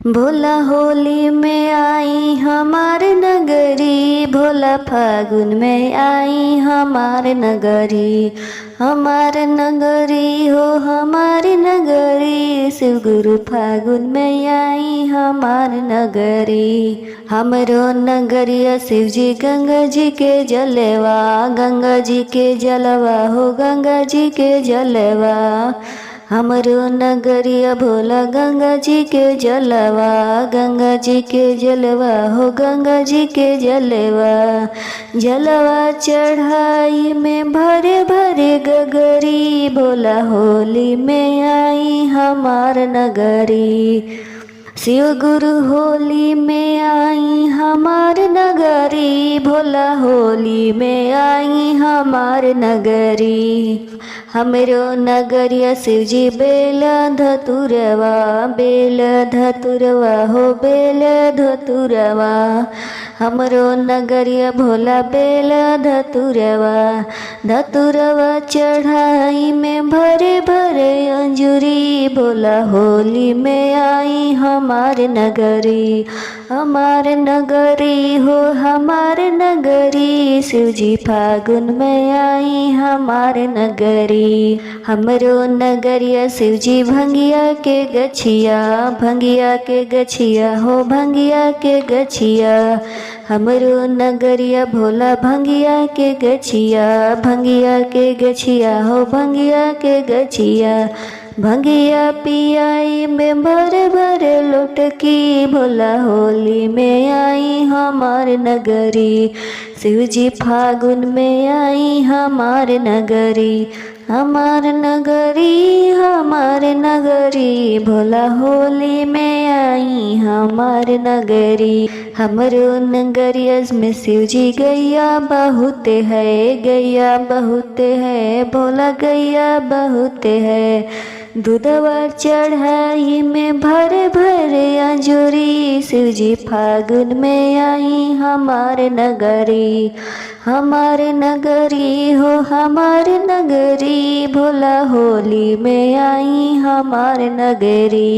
भोला होली में आई हमार नगरी, भोला फागुन में आई हमार नगरी। हमार नगरी हो हमार नगरी, शिव गुरु फागुन में आई हमार नगरी। हमरो नगरिया शिव जी गंगा जी के जलवा, गंगा जी के जलवा हो गंगा जी के जलवा। हमरो नगरिया भोला गंगा जी के जलवा, गंगा जी के जलवा हो गंगा जी के जलवा। जलवा चढ़ाई में भरे भरे गगरी, भोला होली में आई हमार नगरी। शिव गुरु होली में आई हमार नगरी, भोला होली में आई हमार नगरी। हमरो नगरिया शिव जी बेल धतुरवा, बेल धतुरवा हो बेल धतुरवा। हमरो नगरिया भोला बेल धतुरवा, धतुरवा चढ़ाई में भरे भरे अंजुरी, भोला होली में आई हमार नगरी। हमार नगरी हो हमार नगरी, शिव जी फागुन में आई हमार नगरी। हमरो नगरिया शिव जी भंगिया के गछिया, भंगिया के गछिया हो भंगिया के गछिया। हमरो नगरिया भोला भंगिया के गछिया, भंगिया के गछिया हो भंगिया के गछिया। भंगिया पियाई में भरे भरे लोटकी, भोला होली में आई हमार नगरी। शिव जी फागुन में आई हमार नगरी। हमार नगरी हमार नगरी, भोला होली में आई हमार नगरी। हमरो नगरिया में शिव जी गैया बहुत है, गैया बहुत है, भोला गैया बहुत है। दूधवा चढ़ाई में भरे भरे अंजूरी, शिव जी फागुन में आई हमार नगरी। हमार नगरी हो हमार नगरी, भोला होली में आई हमार नगरी।